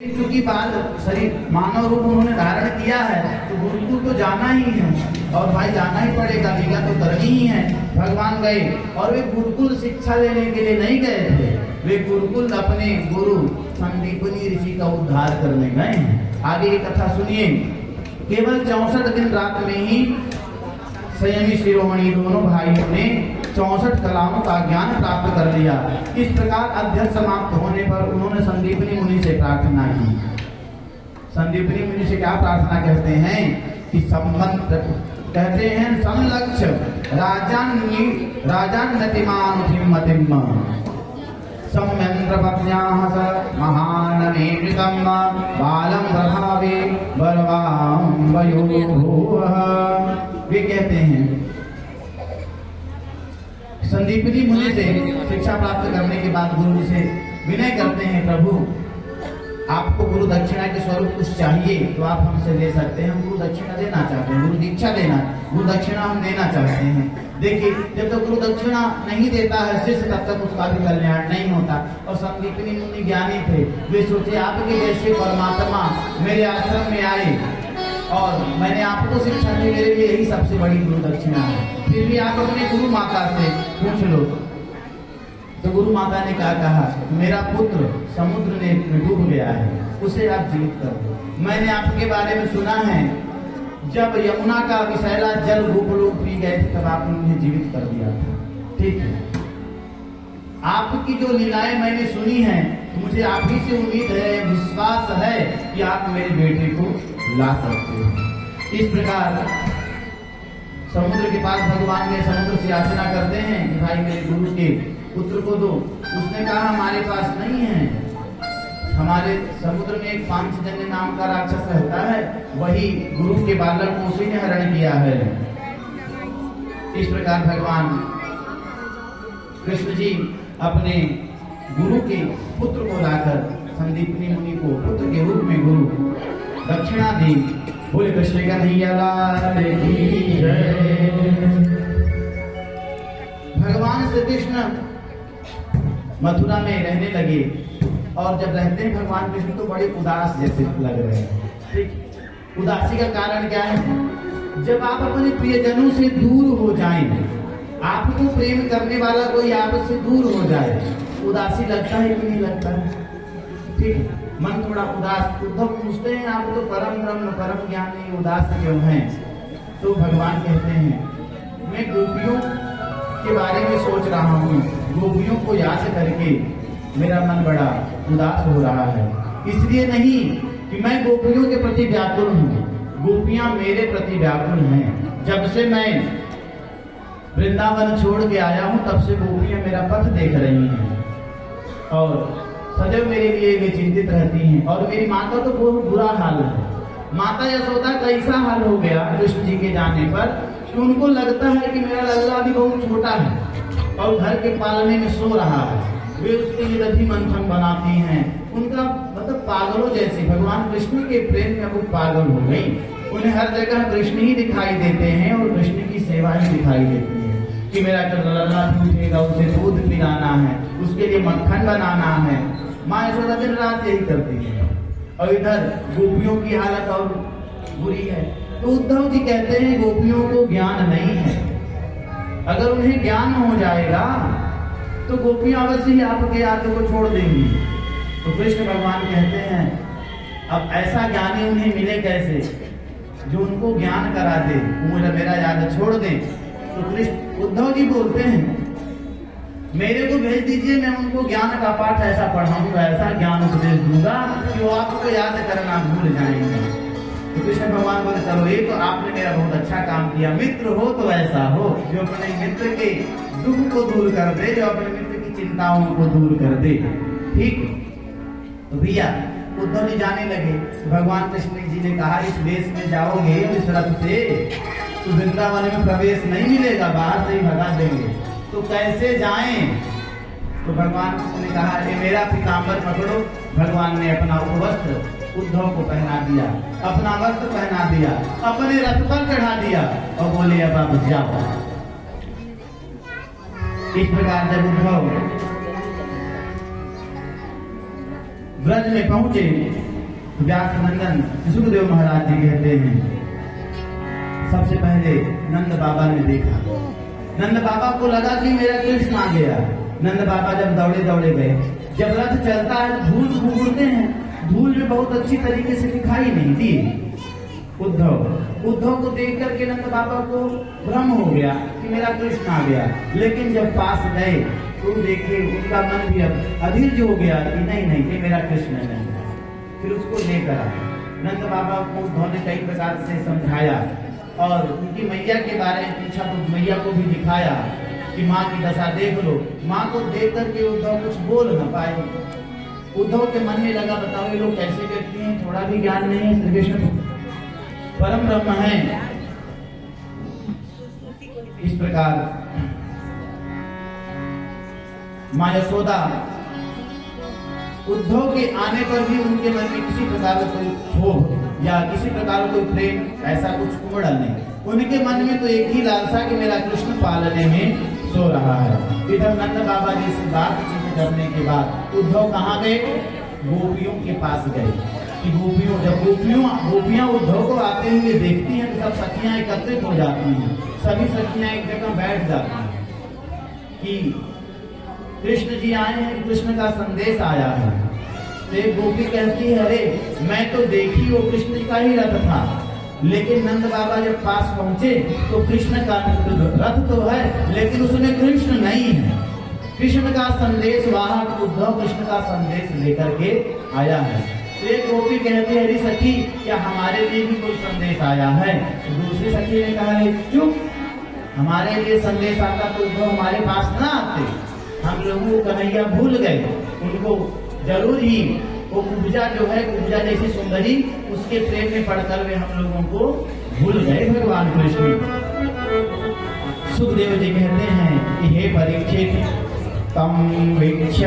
चूंकि बाल शरीर मानव रूप उन्होंने धारण किया है तो गुरुकुल तो जाना ही है और भाई जाना ही पड़ेगा, लीला तो करनी ही है। भगवान गए और वे गुरुकुल शिक्षा लेने के लिए नहीं गए थे, वे गुरुकुल अपने गुरु संदीपनी ऋषि का उद्धार करने गए हैं। आगे ये कथा सुनिए। केवल 64 दिन रात में ही संयमी शिरोमणि दोनों भाइयों ने 64 कलाओं का ज्ञान प्राप्त कर लिया। इस प्रकार अध्ययन समाप्त होने पर उन्होंने संदीपनी मुनि से प्रार्थना की। संदीपनी मुनि से क्या प्रार्थना करते हैं कि संबंध कहते हैं समलक्ष राजान्नतिमानुतिम्मतिम् सम्यन्द्र पत्न्याः स महानमेमृतम् बालं प्रभावे बलवां वयोः। वे कहते हैं संदीपनी मुनि से शिक्षा प्राप्त करने के बाद गुरु जी से विनय करते हैं, प्रभु आपको गुरु दक्षिणा के स्वरूप कुछ चाहिए तो आप हमसे ले सकते हैं। हम गुरु दक्षिणा देना चाहते हैं, गुरु दीक्षा लेना, गुरु दक्षिणा हम देना चाहते हैं। देखिए जब तक गुरु दक्षिणा नहीं देता है शिष्य तब तक उसका भी कल्याण नहीं होता। और संदीपनी मुनि ज्ञानी थे, वे सोचे आपके जैसे परमात्मा मेरे आश्रम में आए और मैंने आपको शिक्षा दी, मेरे लिए यही सबसे बड़ी गुरु दक्षिणा है। फिर भी आप अपने गुरु माता से पूछ लो। तो गुरु माता ने क्या कहा, मेरा पुत्र समुद्र में डूब गया है, उसे आप जीवित कर दो। मैंने आपके बारे में सुना है जब यमुना का विषैला जल गोप लोग पी गए थे तब आपने उन्हें जीवित कर दिया था। ठीक है, आपकी जो लीलाएं मैंने सुनी है तो मुझे आप ही से उम्मीद है, विश्वास है कि आप मेरे बेटे को ला सकते हो। इस प्रकार समुद्र के पास भगवान ने समुद्र से याचना करते हैं कि भाई मेरे गुरु के पुत्र को दो। उसने कहा हमारे पास नहीं है, हमारे समुद्र में एक पांचजन्य नाम का राक्षस रहता है, वही गुरु के बालक को उसी ने हरण किया है। इस प्रकार भगवान कृष्ण जी अपने गुरु के पुत्र को लाकर संदीपनी मुनि को पुत्र के रूप में गुरु दक्षिणा दी। बोले कृष्ण कन्हैया लाल की जय। भगवान श्री कृष्ण मथुरा में रहने लगे और जब रहते हैं भगवान कृष्ण तो बड़े उदास जैसे लग रहे हैं। ठीक, उदासी का कारण क्या है, जब आप अपने प्रियजनों से दूर हो जाएं, आपको प्रेम करने वाला कोई आपसे दूर हो जाए, उदासी लगता है कि नहीं लगता है। ठीक, मन थोड़ा उदास। उद्धव पूछते हैं आप तो परम ब्रह्म परम ज्ञानी उदास क्यों हैं? तो भगवान कहते हैं मैं गोपियों के बारे में सोच रहा हूँ, गोपियों को याद करके मेरा मन बड़ा उदास हो रहा है। इसलिए नहीं कि मैं गोपियों के प्रति व्याकुल हूँ, गोपियां मेरे प्रति व्याकुल हैं। जब से मैं वृंदावन छोड़ के आया हूँ तब से गोपियां मेरा पथ देख रही हैं और सदैव मेरे लिए वे चिंतित रहती हैं। और मेरी माता तो बहुत बुरा हाल है। माता यशोदा का ऐसा हाल हो गया कृष्ण जी के जाने पर कि उनको लगता है कि मेरा लल्ला भी बहुत छोटा है और घर के पालने में सो रहा है। वे उसके लिए दधि मंथन बनाती हैं। उनका मतलब पागलों जैसे भगवान कृष्ण के प्रेम में वो पागल हो गई। उन्हें हर जगह कृष्ण ही दिखाई देते हैं और कृष्ण की सेवा ही दिखाई देती है कि मेरा लल्ला उठेगा, उसे दूध पिलाना है, उसके लिए मक्खन बनाना है। माँ यशोदा दिन रात यही करती है और इधर गोपियों की हालत और बुरी है। तो उद्धव जी कहते हैं गोपियों को ज्ञान नहीं है, अगर उन्हें ज्ञान हो जाएगा तो गोपियां अवश्य ही आपके आगे को छोड़ देंगी। तो कृष्ण भगवान कहते हैं अब ऐसा ज्ञानी उन्हें मिले कैसे जो उनको ज्ञान करा दे, मुझे मेरा याद छोड़ दे। तो कृष्ण उद्धव जी बोलते हैं मेरे को भेज दीजिए, मैं उनको ज्ञान का पाठ ऐसा पढ़ाऊंगा, ऐसा ज्ञान उपदेश दूंगा कि वो आपको याद करना भूल जाएंगे। तो कृष्ण भगवान बोले चलो ये तो आपने मेरा बहुत अच्छा काम किया, मित्र हो तो ऐसा हो जो अपने मित्र के दुख को दूर कर दे, जो अपने मित्र की चिंताओं को दूर कर दे। ठीक, तो भैया उद्धव जी जाने लगे। भगवान कृष्ण जी ने कहा इस देश में जाओगे इस रथ से तो वृंदावन में प्रवेश नहीं मिलेगा, बाहर से ही भगा देंगे, तो कैसे जाएं? तो भगवान ने कहा ये मेरा पीताम्बर पकड़ो। भगवान ने अपना वस्त्र उद्धव को पहना दिया, अपना वस्त्र पहना दिया, अपने रथ पर चढ़ा दिया और बोले अब आप जाओ। इस प्रकार जब उद्धव ब्रज में पहुंचे व्यास नंदन सुखदेव महाराज जी कहते हैं, सबसे पहले नंद बाबा ने देखा, नंद बाबा को लगा कि मेरा कृष्ण आ गया। नंद बाबा जब दौड़े दौड़े गए, जब रथ चलता है धूल उड़ते हैं, धूल में बहुत अच्छी तरीके से दिखाई नहीं दी। उद्धव को देख करके नंद बाबा को भ्रम हो गया कि मेरा कृष्ण आ गया। लेकिन जब पास गए तो देखे उनका मन भी अब अधीर हो गया कि नहीं ये मेरा कृष्ण नहीं। फिर उसको लेकर आए। नंद बाबा को उद्धव ने कई प्रकार से समझाया और उनकी मैया के बारे में पूछा तो मैया को भी दिखाया कि माँ की दशा देख लो। माँ को देख करके उद्धव कुछ बोल न पाए। उद्धव के मन में लगा, बताओ ये लोग कैसे व्यक्ति हैं, थोड़ा भी ज्ञान नहीं है। श्री कृष्ण परम ब्रह्म है। इस प्रकार माँ यशोदा उद्धव के आने पर भी उनके मन में किसी प्रकार का कोई क्षोभ या किसी प्रकार का कोई प्रेम ऐसा कुछ उमड़ा नहीं। उनके मन में तो एक ही लालसा कि मेरा कृष्ण पालने में सो रहा है। इधर नंद बाबा जी से बातचीत करने के बाद उद्धव कहाँ गए? गोपियों के पास गए कि जब गोपियां उद्धव को आते हुए देखती हैं तो सब सखियां एकत्रित हो जाती हैं। सभी सखियां एक जगह बैठ जाती हैं कि कृष्ण जी आए हैं, कृष्ण का संदेश आया है। तो एक गोपी कहती है, अरे मैं तो देखी वो कृष्ण जी का ही रथ था, लेकिन नंद बाबा जब पास पहुंचे तो कृष्ण का रथ तो है लेकिन उसमें कृष्ण नहीं है। कृष्ण का संदेश वाहक उद्धव कृष्ण का संदेश लेकर के आया है। तो एक गोपी कहती है, अरे सखी क्या हमारे लिए भी कोई संदेश आया है? तो दूसरी सखी ने कहा, चुप, हमारे लिए संदेश आता तो उद्धव हमारे पास ना आते। हम लोगों को कन्हैया भूल गए, उनको जरूर ही वो कुब्जा जो है, कुब्जा जैसी सुंदरी, उसके प्रेम में पड़कर वे हम लोगों को भूल गए भगवान कृष्ण। सुखदेव जी कहते हैं कि हे परीक्षित, तम वीक्ष्य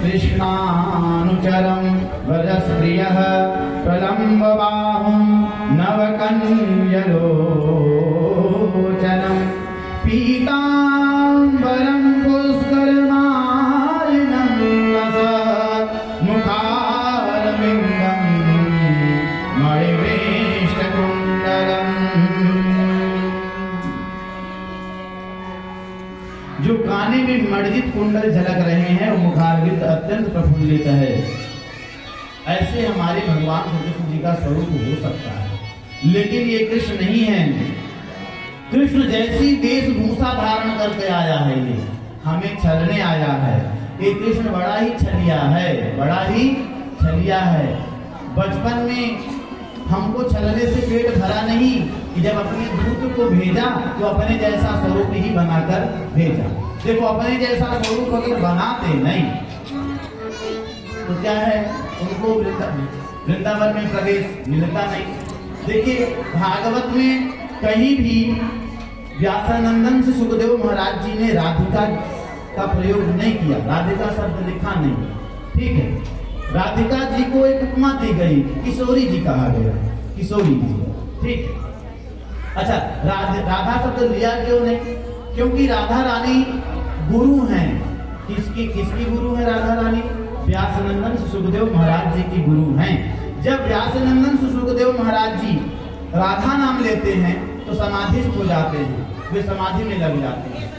कृष्णानुचरं व्रजस्प्रियः प्रलम्ब बाहुं नवकन्यलोचनं पीताम्बरं पुष्करमालिनं मुखारविन्दं मणिवेष्टकुण्डलम्। जो काने में मर्जित कुंडल झलक रहे हैं वो मुखारविंद अत्यंत प्रफुल्लित है। ऐसे हमारे भगवान श्री कृष्ण जी का स्वरूप हो सकता है, लेकिन ये कृष्ण नहीं है। कृष्ण जैसी वेशभूषा धारण करके आया है, ये हमें छलने आया है। ये कृष्ण बड़ा ही छलिया है, बड़ा ही छलिया है। बचपन में हमको छलने से पेट भरा नहीं कि जब अपने दूत को भेजा तो अपने जैसा स्वरूप ही बनाकर भेजा। देखो अपने जैसा स्वरूप अगर बनाते नहीं तो क्या है, उनको वृंदावन में प्रवेश मिलता नहीं। देखिए भागवत में कहीं भी व्यासानंदन से सुखदेव महाराज जी ने राधिका का प्रयोग नहीं किया, राधिका शब्द लिखा नहीं। ठीक है, राधिका जी को एक उपमा दी गई, किशोरी जी कहा गया, किशोरी जी। ठीक है, अच्छा राधा शब्द लिया क्यों नहीं? क्योंकि राधा रानी गुरु हैं। किसकी गुरु है राधा रानी? व्यासनंदन से सुखदेव महाराज जी की गुरु हैं। जब व्यासनंदन से सुखदेव महाराज जी राधा नाम लेते हैं तो समाधिस्थ हो जाते हैं, वे समाधि में लग जाते हैं।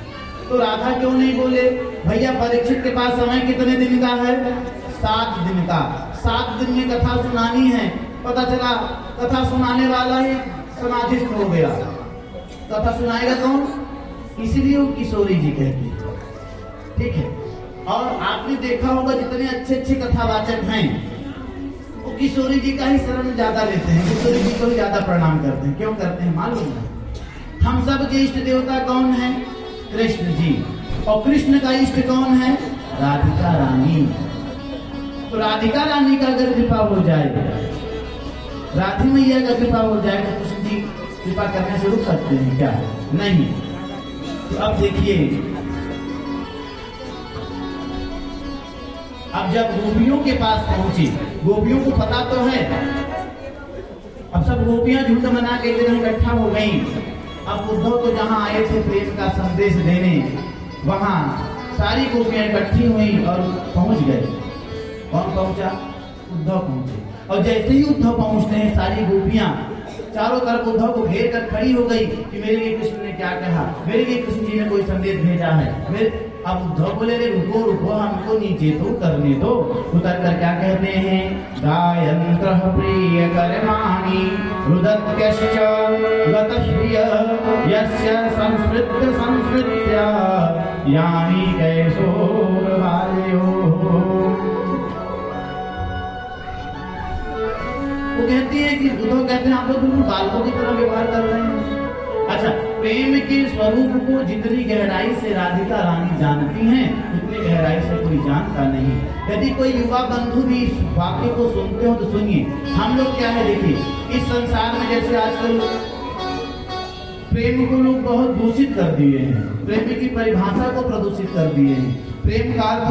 तो राधा क्यों नहीं बोले, भैया परीक्षित के पास समय कितने दिन का है? 7 दिन का। 7 दिन में कथा सुनानी है। पता चला कथा सुनाने वाला ही समाधिस्थ हो गया, कथा सुनाएगा कौन? इसीलिए वो किशोरी जी कहती है। ठीक है, और आपने देखा होगा जितने अच्छे अच्छे कथावाचक हैं वो किशोरी जी का ही शरण ज्यादा लेते हैं, किशोरी जी को ही ज्यादा प्रणाम करते हैं। क्यों करते हैं मालूम है? हम सब के इष्ट देवता कौन है? कृष्ण जी। और कृष्ण का इष्ट कौन है? राधिका रानी। तो राधिका रानी का अगर कृपा हो जाए, राधे मैया का कृपा हो जाए तो कृष्ण जी कृपा करने से रुक सकते हैं क्या? नहीं। तो अब देखिए, अब जब गोपियों के पास पहुंची, गोपियों को पता तो है, अब सब गोपियां झुंड बना के इकट्ठा हो गई। अब उद्धव तो जहां आए थे प्रेम का संदेश देने, वहां सारी गोपियां इकट्ठी हुई और पहुंच गए। कौन पहुंचा? उद्धव पहुंचे। और जैसे ही उद्धव पहुंचते हैं, सारी गोपियां चारों तरफ उद्धव को घेर कर खड़ी हो गई कि मेरे लिए कृष्ण ने क्या कहा, मेरे लिए कृष्ण जी ने कोई संदेश भेजा है। अब उद्धव बोले, रे रुको रुको, हमको नीचे तो उतरने दो। उतर कर क्या कहते हैं, गायंत्र प्रिय कर्माणि रुदत्यश्च गतश्रिय यस्य संस्कृत्य संस्कृत्या यानि कैशोरबाल्यो। वो कहती है कि उद्धव कहते हैं आप तो दोनों बालकों की तरह व्यवहार कर रहे हैं। अच्छा, प्रेम के स्वरूप को जितनी गहराई से राधिका रानी जानती हैं, उतनी गहराई से कोई जानता नहीं। यदि कोई युवा बंधु भी इस वाक्य को सुनते हो तो सुनिए। हम लोग क्या है, देखिए इस संसार में जैसे आजकल प्रेम को लोग बहुत दूषित कर दिए हैं, प्रेम की परिभाषा को प्रदूषित कर दिए हैं। प्रेम का अर्थ